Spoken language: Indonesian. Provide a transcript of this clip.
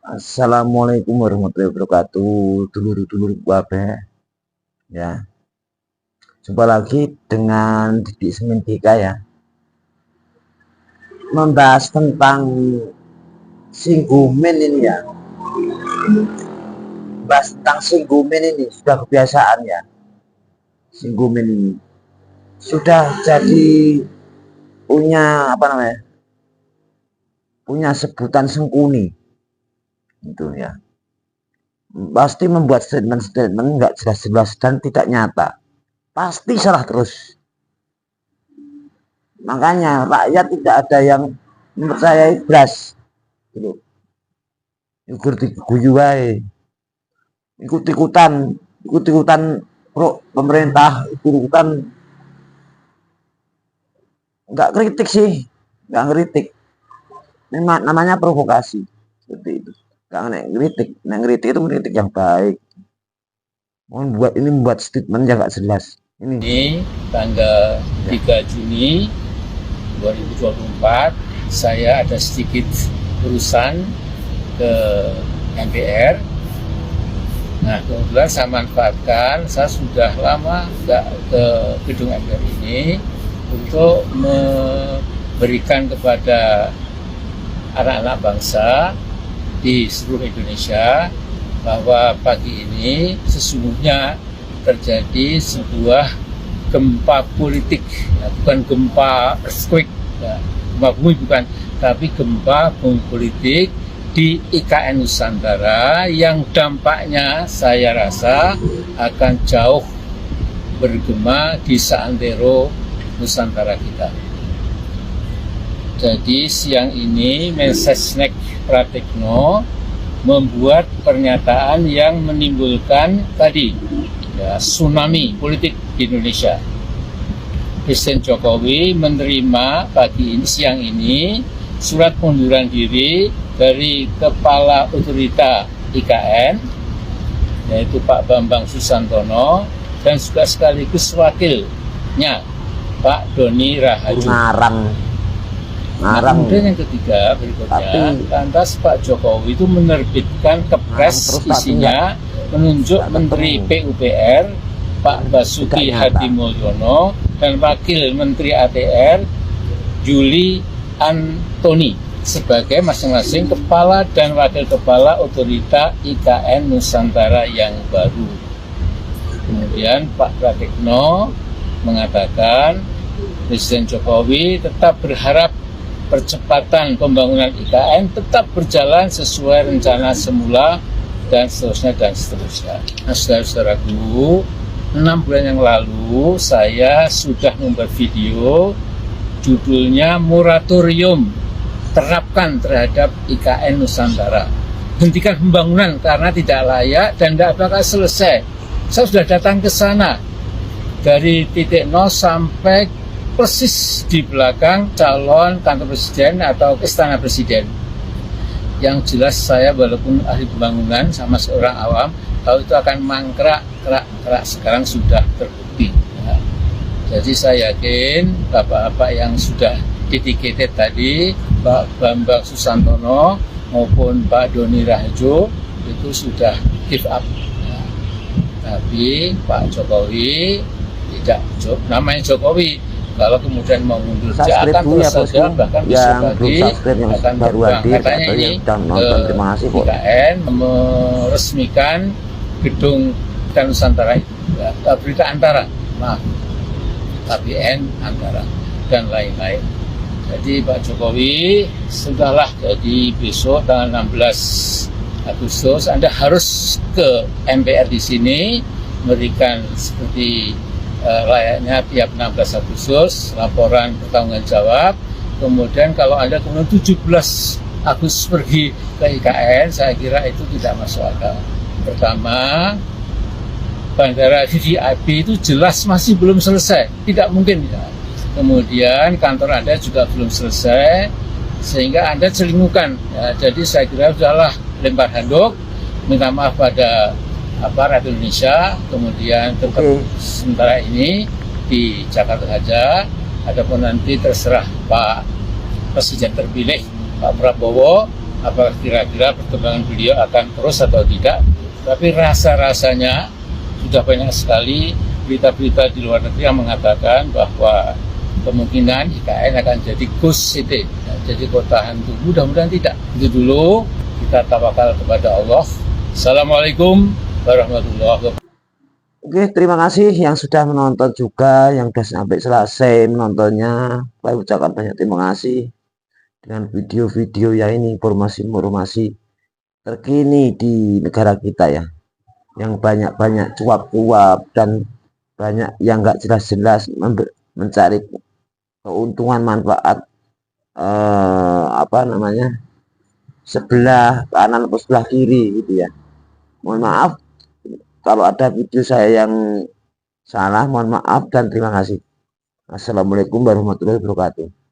Assalamualaikum warahmatullahi wabarakatuh, dulur-dulur kabeh. Ya, jumpa lagi dengan Didik Semin DK ya. Membahas tentang singgumen ini ya. Bahas tentang singgumen ini sudah kebiasaan ya. Singgumen ini sudah jadi punya apa namanya? Punya sebutan sengkuni. Itu ya. Pasti membuat statement-statement nggak jelas-jelas dan tidak nyata. Pasti salah terus. Makanya rakyat tidak ada yang mempercayai beras. Gitu. Guyu wae. Ikut-ikutan pro pemerintah, ikut-ikutan nggak kritik sih, nggak kritik. Namanya provokasi seperti itu. Nggak kritik, kritik itu kritik yang baik. Ini membuat statement yang nggak jelas. Ini tanggal 3 Juni 2024 saya ada sedikit urusan ke MPR. Nah, kebetulan saya manfaatkan, saya sudah lama nggak ke gedung MPR ini untuk memberikan kepada anak-anak bangsa di seluruh Indonesia bahwa pagi ini sesungguhnya terjadi sebuah gempa politik, ya, bukan gempa earthquake, ya, gempa bumi bukan, tapi gempa bumi politik di IKN Nusantara yang dampaknya saya rasa akan jauh bergema di seantero Nusantara kita. Jadi siang ini Mensesnek Pratikno membuat pernyataan yang menimbulkan tadi ya, tsunami politik di Indonesia. Presiden Jokowi menerima siang ini surat pengunduran diri dari Kepala Otorita IKN, yaitu Pak Bambang Susantono, dan juga sekaligus wakilnya Pak Doni Rahayu. Kemudian yang ketiga berikutnya, lantas Pak Jokowi itu menerbitkan kepres isinya menunjuk Menteri PUPR Pak Basuki Hadi Mulyono dan Wakil Menteri ATR Juli Antoni sebagai masing-masing kepala dan wakil kepala otorita IKN Nusantara yang baru. Kemudian Pak Pratikno mengatakan Presiden Jokowi tetap berharap percepatan pembangunan IKN tetap berjalan sesuai rencana semula dan seterusnya dan seterusnya. Nah, saudara-saudaraku, 6 bulan yang lalu saya sudah membuat video judulnya Moratorium terapkan terhadap IKN Nusantara. Hentikan pembangunan karena tidak layak dan tidak bakal selesai. Saya sudah datang ke sana dari titik 0 sampai persis di belakang calon kantor presiden atau istana presiden. Yang jelas saya walaupun ahli pembangunan sama seorang awam, tahu itu akan mangkrak, kerak sekarang sudah terbukti. Ya. Jadi saya yakin bapak-bapak yang sudah dedicated tadi, Pak Bambang Susantono maupun Pak Doni Rahayu itu sudah give up. Ya. Tapi Pak Jokowi tidak, namanya Jokowi. Kalau kemudian mau mundur, dia akan terus saja, bahkan besok lagi akan terbang. Katanya ini ke IKN meresmikan gedung IKN Nusantara itu, ya, berita antara, maaf, KBN antara, dan lain-lain. Jadi Pak Jokowi, sudahlah, jadi besok tanggal 16 Agustus, Anda harus ke MPR di sini, memberikan seperti layaknya tiap 16 Agustus laporan pertanggung jawab. Kemudian kalau Anda kemudian 17 Agustus pergi ke IKN, saya kira itu tidak masuk akal. Pertama, bandara VVIP itu jelas masih belum selesai, tidak mungkin ya. Kemudian kantor Anda juga belum selesai, sehingga Anda celingukan ya. Jadi saya kira sudahlah, lempar handuk, minta maaf pada rakyat Indonesia, kemudian tetap sementara ini di Jakarta saja. Adapun nanti terserah Pak Presiden terpilih Pak Prabowo apakah kira-kira perkembangan beliau akan terus atau tidak. Tapi rasa-rasanya sudah banyak sekali berita-berita di luar negeri yang mengatakan bahwa kemungkinan IKN akan jadi ghost city, jadi kota hantu. Mudah-mudahan tidak. Itu dulu, kita tawakal kepada Allah. Assalamualaikum warahmatullahi wabarakatuh. Oke, terima kasih yang sudah menonton juga, yang sudah sampai selesai menontonnya. Saya ucapkan banyak terima kasih dengan video-video yang ini, informasi-informasi terkini di negara kita ya, yang banyak-banyak cuap-cuap dan banyak yang nggak jelas-jelas mencari keuntungan manfaat apa namanya sebelah kanan atau sebelah kiri gitu ya. Mohon maaf kalau ada video saya yang salah, mohon maaf dan terima kasih. Assalamualaikum warahmatullahi wabarakatuh.